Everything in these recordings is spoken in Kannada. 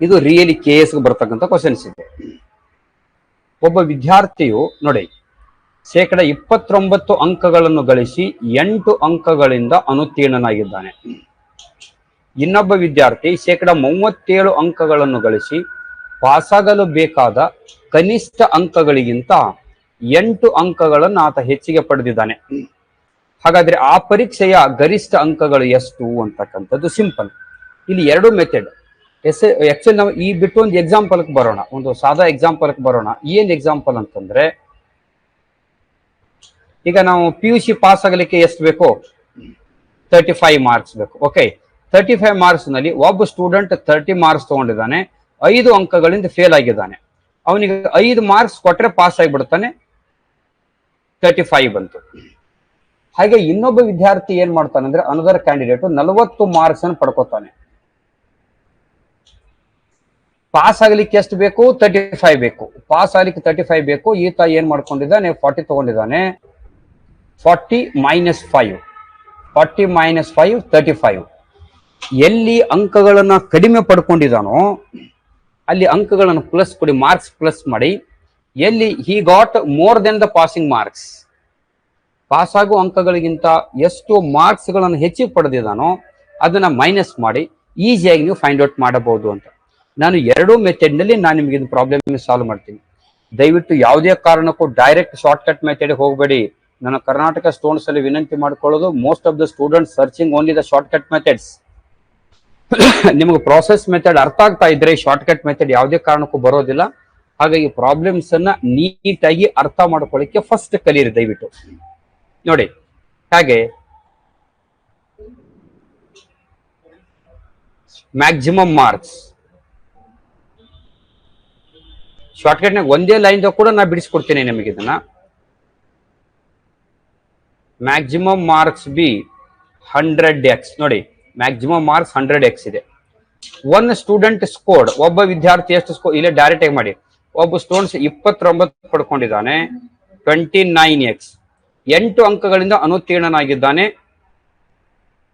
ಇದು ರಿಯಲಿ KS ಬರ್ತಕ್ಕಂಥ ಕ್ವಶನ್ಸ್ ಇದೆ. ಒಬ್ಬ ವಿದ್ಯಾರ್ಥಿಯು ನೋಡಿ 29% ಅಂಕಗಳನ್ನು ಗಳಿಸಿ 8 ಅಂಕಗಳಿಂದ ಅನುತ್ತೀರ್ಣನಾಗಿದ್ದಾನೆ. ಇನ್ನೊಬ್ಬ ವಿದ್ಯಾರ್ಥಿ 37 ಅಂಕಗಳನ್ನು ಗಳಿಸಿ ಪಾಸಾಗಲು ಬೇಕಾದ ಕನಿಷ್ಠ ಅಂಕಗಳಿಗಿಂತ 8 ಅಂಕಗಳನ್ನು ಆತ ಹೆಚ್ಚಿಗೆ ಪಡೆದಿದ್ದಾನೆ. ಹಾಗಾದ್ರೆ ಆ ಪರೀಕ್ಷೆಯ ಗರಿಷ್ಠ ಅಂಕಗಳು ಎಷ್ಟು ಅಂತಕ್ಕಂಥದ್ದು ಸಿಂಪಲ್. ಇಲ್ಲಿ ಎರಡು ಮೆಥಡ್. ಆಕ್ಚುಲಿ ನಾವು ಈ ಬಿಟ್ಟು ಒಂದು ಎಕ್ಸಾಂಪಲ್ಗೆ ಬರೋಣ, ಒಂದು ಸಾದಾ ಎಕ್ಸಾಂಪಲ್ಗೆ ಬರೋಣ. ಏನ್ ಎಕ್ಸಾಂಪಲ್ ಅಂತಂದ್ರೆ, ಈಗ ನಾವು PUC ಪಾಸ್ ಆಗಲಿಕ್ಕೆ ಎಷ್ಟು ಬೇಕು? 35 ಮಾರ್ಕ್ಸ್ ಬೇಕು. ಓಕೆ, 35 ಮಾರ್ಕ್ಸ್ ನಲ್ಲಿ ಒಬ್ಬ ಸ್ಟೂಡೆಂಟ್ 30 ಮಾರ್ಕ್ಸ್ ತಗೊಂಡಿದ್ದಾನೆ, 5 ಅಂಕಗಳಿಂದ ಫೇಲ್ ಆಗಿದ್ದಾನೆ. ಅವನಿಗೆ 5 ಮಾರ್ಕ್ಸ್ ಕೊಟ್ರೆ ಪಾಸ್ ಆಗಿಬಿಡ್ತಾನೆ, 35 ಬಂತು. ಹಾಗೆ ಇನ್ನೊಬ್ಬ ವಿದ್ಯಾರ್ಥಿ ಏನ್ ಮಾಡ್ತಾನೆ ಅಂದ್ರೆ, ಅನದರ್ ಕ್ಯಾಂಡಿಡೇಟ್ 40 ಮಾರ್ಕ್ಸ್ ಅನ್ನು ಪಡ್ಕೋತಾನೆ. ಪಾಸ್ ಆಗ್ಲಿಕ್ಕೆ ಎಷ್ಟು ಬೇಕು? 35 ಬೇಕು. ಪಾಸ್ ಆಗ್ಲಿಕ್ಕೆ 35 ಬೇಕು. ಈತ ಏನ್ ಮಾಡ್ಕೊಂಡಿದ್ದಾನೆ? 40 ತಗೊಂಡಿದ್ದಾನೆ. 40 ಮೈನಸ್ 5, 40 ಮೈನಸ್ 5 35. ಎಲ್ಲಿ ಅಂಕಗಳನ್ನ ಕಡಿಮೆ ಪಡ್ಕೊಂಡಿದ್ದಾನೋ ಅಲ್ಲಿ ಅಂಕಗಳನ್ನು ಪ್ಲಸ್ ಕೊಡಿ, ಮಾರ್ಕ್ಸ್ ಪ್ಲಸ್ ಮಾಡಿ. ಎಲ್ಲಿ he got more than the passing marks, pass ಆಗುವ ಅಂಕಗಳಿಗಿಂತ ಎಷ್ಟು ಮಾರ್ಕ್ಸ್ ಗಳನ್ನು ಹೆಚ್ಚಿಗೆ ಪಡೆದಿದ್ದಾನೋ ಅದನ್ನ ಮೈನಸ್ ಮಾಡಿ ಈಸಿಯಾಗಿ ನೀವು ಫೈಂಡ್ ಔಟ್ ಮಾಡಬಹುದು ಅಂತ. ನಾನು ಎರಡೂ ಮೆಥಡ್ ನಲ್ಲಿ ನಾನು ನಿಮಗೆ ಇದು ಪ್ರಾಬ್ಲಮ್ ಸಾಲ್ವ್ ಮಾಡ್ತೀನಿ. ದಯವಿಟ್ಟು ಯಾವುದೇ ಕಾರಣಕ್ಕೂ ಡೈರೆಕ್ಟ್ ಶಾರ್ಟ್ ಕಟ್ ಮೆಥಡ್ ಹೋಗಬೇಡಿ. ನನ್ನ ಕರ್ನಾಟಕ ಸ್ಟೂಡೆಂಟ್ಸ್ ಅಲ್ಲಿ ವಿನಂತಿ ಮಾಡ್ಕೊಳ್ಳೋದು, most of the students searching only the short cut methods. ನಿಮಗೆ ಪ್ರಾಸೆಸ್ ಮೆಥಡ್ ಅರ್ಥ ಆಗ್ತಾ ಇದ್ರೆ ಶಾರ್ಟ್ ಕಟ್ ಮೆಥಡ್ ಯಾವುದೇ ಕಾರಣಕ್ಕೂ ಬರೋದಿಲ್ಲ. ಹಾಗಾಗಿ ಪ್ರಾಬ್ಲಮ್ಸ್ ಅನ್ನ ನೀಟಾಗಿ ಅರ್ಥ ಮಾಡ್ಕೊಳ್ಳಿಕ್ಕೆ ಫಸ್ಟ್ ಕಲೀರಿ ದಯವಿಟ್ಟು. ನೋಡಿ ಹಾಗೆ ಮ್ಯಾಕ್ಸಿಮಮ್ ಮಾರ್ಕ್ಸ್ ಶಾರ್ಟ್ಕಟ್ ನಾಗ ಒಂದೇ ಲೈನ್ ಕೂಡ ನಾ ಬಿಡಿಸ್ಕೊಡ್ತೀನಿ ನಿಮಗೆ ಇದನ್ನ. Maximum marks B 100x. ನೋಡಿ ಮ್ಯಾಕ್ಸಿಮಮ್ ಮಾರ್ಕ್ಸ್ 100x ಇದೆ. ಒನ್ ಸ್ಟೂಡೆಂಟ್ ಸ್ಕೋರ್ಡ್, ಒಬ್ಬ ವಿದ್ಯಾರ್ಥಿ ಎಷ್ಟು ಸ್ಕೋರ್, ಇಲ್ಲೇ ಡೈರೆಕ್ಟ್ ಆಗಿ ಮಾಡಿ. ಒಬ್ಬ ಸ್ಟೂಡೆಂಟ್ಸ್ 29 ಪಡ್ಕೊಂಡಿದ್ದಾನೆ, 29x. 8 ಅಂಕಗಳಿಂದ ಅನುತ್ತೀರ್ಣನಾಗಿದ್ದಾನೆ,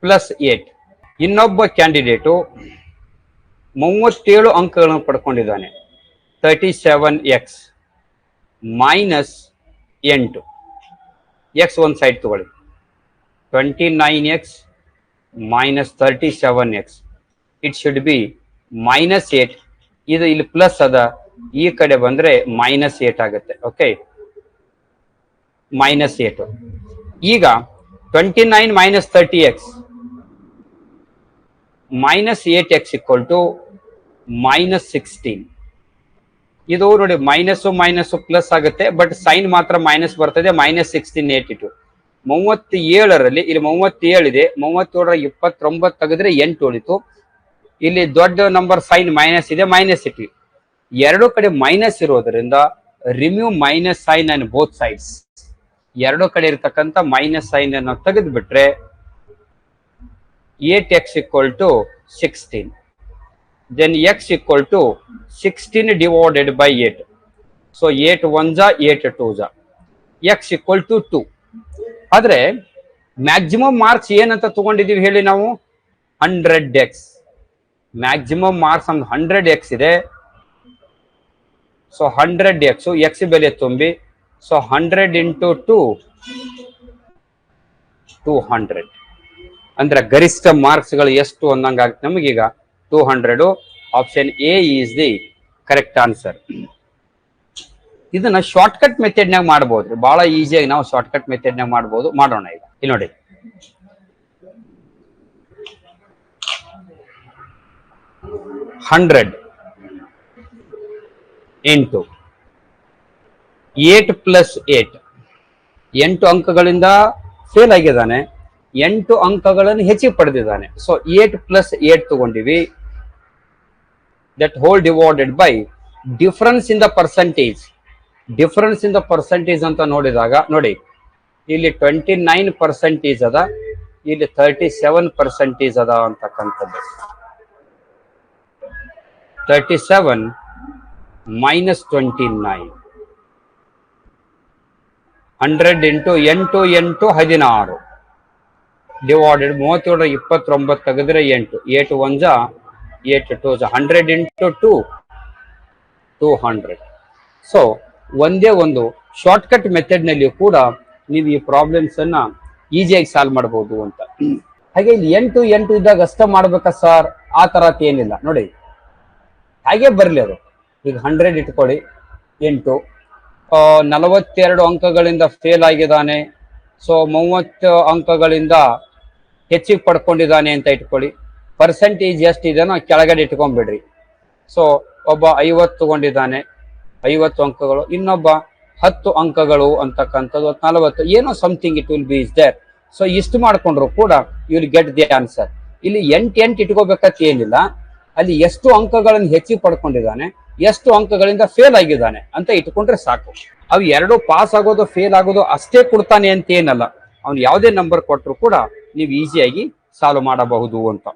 +8. ಇನ್ನೊಬ್ಬ ಕ್ಯಾಂಡಿಡೇಟು 37 ಅಂಕಗಳನ್ನು ಪಡ್ಕೊಂಡಿದ್ದಾನೆ, 37x ಮೈನಸ್ 8. ಎಕ್ಸ್ ಒಂದು ಸೈಡ್ ತಗೊಳ್ಳಿ, 29x minus 37x. It should be -8. ಇದು ಇಲ್ಲಿ ಪ್ಲಸ್ ಅದ, ಈ ಕಡೆ ಬಂದ್ರೆ -8 ಆಗುತ್ತೆ. ಓಕೆ, -8. ಈಗ 29 ಮೈನಸ್ 30x -8x -16. ಇದು ನೋಡಿ ಮೈನಸ್ ಮೈನಸ್ ಪ್ಲಸ್ ಆಗುತ್ತೆ, ಬಟ್ ಸೈನ್ ಮಾತ್ರ ಮೈನಸ್ ಬರ್ತದೆ. -1682. 37ರಲ್ಲಿ ಇಲ್ಲಿ 37 ಇದೆ, 37ರ 29 ತೆಗೆದ್ರೆ 8 ಉಳಿತು. ಇಲ್ಲಿ ದೊಡ್ಡ ನಂಬರ್ ಸೈನ್ ಮೈನಸ್ ಇದೆ, ಮೈನಸ್ ಇಟ್ಟು. ಎರಡು ಕಡೆ ಮೈನಸ್ ಇರೋದ್ರಿಂದ remove minus sign and both sides. ಎರಡು ಕಡೆ ಇರತಕ್ಕಂತ ಮೈನಸ್ ಸೈನ್ ಅನ್ನು ತೆಗೆದು ಬಿಟ್ರೆ 8x = 16. then x = 16 divided by 8. so 8 1s 8 2s, x = 2. ಆದ್ರೆ ಮ್ಯಾಕ್ಸಿಮಮ್ ಮಾರ್ಕ್ಸ್ ಏನಂತ ತಗೊಂಡಿದೀವಿ ಹೇಳಿ ನಾವು? 100x. ಮ್ಯಾಕ್ಸಿಮಮ್ ಮಾರ್ಕ್ಸ್ 100x ಇದೆ. ಸೊ 100x, x ಬೆಲೆ ತುಂಬಿ. ಸೊ 100 × 2 200. ಅಂದ್ರೆ ಗರಿಷ್ಠ ಮಾರ್ಕ್ಸ್ ಗಳು ಎಷ್ಟು ಅಂದಂಗಾಗುತ್ತೆ ನಮಗೀಗ 200. Option A is the correct answer. ಇದನ್ನ ಶಾರ್ಟ್ ಕಟ್ ಮೆಥಡ್ ನಾಗ ಮಾಡಬಹುದು, ಬಹಳ ಈಸಿಯಾಗಿ ನಾವು ಶಾರ್ಟ್ ಕಟ್ ಮೆಥಡ್ ನಾಗ ಮಾಡಬಹುದು. ಮಾಡೋಣ ಈಗ. ಇಲ್ಲಿ ನೋಡಿ, $100 × 8 + 8. 8 ಅಂಕಗಳಿಂದ ಫೇಲ್ ಆಗಿದ್ದಾನೆ, 8 ಅಂಕಗಳನ್ನು ಹೆಚ್ಚಿಗೆ ಪಡೆದಿದ್ದಾನೆ. ಸೊ 8 + 8 ತಗೊಂಡಿವಿ. that whole divided by difference in the percentage. Difference in the percentage ಅಂತ ನೋಡಿದಾಗ ನೋಡಿ, ಇಲ್ಲಿ 29% ಅದ, ಇಲ್ಲಿ 37% ಅದ ಅಂತಕ್ಕಂಥದ್ದು. 37 - 29. 100 × 8 8 16 ಡಿವೈಡೆಡ್ 37 29 ತೆಗೆದ್ರೆ 8 8 1s 8 2s 100 into 2 200. ಸೊ ಒಂದೇ ಒಂದು ಶಾರ್ಟ್ ಕಟ್ ಮೆಥಡ್ ನಲ್ಲಿ ಕೂಡ ನೀವು ಈ ಪ್ರಾಬ್ಲಮ್ಸ್ ಅನ್ನ ಈಸಿಯಾಗಿ ಸಾಲ್ವ್ ಮಾಡಬಹುದು ಅಂತ. ಹಾಗೆ ಇಲ್ಲಿ 8 ಇದ್ದಾಗ ಅಷ್ಟೇ ಮಾಡ್ಬೇಕಾ ಸರ್? ಆ ತರತ್ ಏನಿಲ್ಲ ನೋಡಿ, ಹಾಗೆ ಬರ್ಲಿ ಅದು. ಈಗ 100 ಇಟ್ಕೊಳ್ಳಿ, 8 42 ಅಂಕಗಳಿಂದ ಫೇಲ್ ಆಗಿದ್ದಾನೆ, ಸೊ 30 ಅಂಕಗಳಿಂದ ಹೆಚ್ಚಿಗೆ ಪಡ್ಕೊಂಡಿದ್ದಾನೆ ಅಂತ ಇಟ್ಕೊಳ್ಳಿ. ಪರ್ಸೆಂಟೇಜ್ ಎಷ್ಟಿದೆನೋ ಕೆಳಗಡೆ ಇಟ್ಕೊಂಡ್ಬಿಡ್ರಿ. ಸೊ ಒಬ್ಬ 50 ತಗೊಂಡಿದ್ದಾನೆ, 50 ಅಂಕಗಳು, ಇನ್ನೊಬ್ಬ 10 ಅಂಕಗಳು ಅಂತಕ್ಕಂಥದ್ದು 40, ಏನೋ something it will be is there. So ಇಷ್ಟು ಮಾಡ್ಕೊಂಡ್ರು ಕೂಡ you will get the answer. ಇಲ್ಲಿ 8 ಇಟ್ಕೋಬೇಕಂತ ಏನಿಲ್ಲ, ಅಲ್ಲಿ ಎಷ್ಟು ಅಂಕಗಳನ್ನು ಹೆಚ್ಚಿಗೆ ಪಡ್ಕೊಂಡಿದ್ದಾನೆ, ಎಷ್ಟು ಅಂಕಗಳಿಂದ ಫೇಲ್ ಆಗಿದ್ದಾನೆ ಅಂತ ಇಟ್ಕೊಂಡ್ರೆ ಸಾಕು. ಅವು ಎರಡು ಪಾಸ್ ಆಗೋದು ಫೇಲ್ ಆಗೋದು ಅಷ್ಟೇ ಕೊಡ್ತಾನೆ ಅಂತ ಏನಲ್ಲ, ಅವ್ನು ಯಾವುದೇ ನಂಬರ್ ಕೊಟ್ಟರು ಕೂಡ ನೀವು ಈಸಿಯಾಗಿ ಸಾಲ್ವ್ ಮಾಡಬಹುದು ಅಂತ.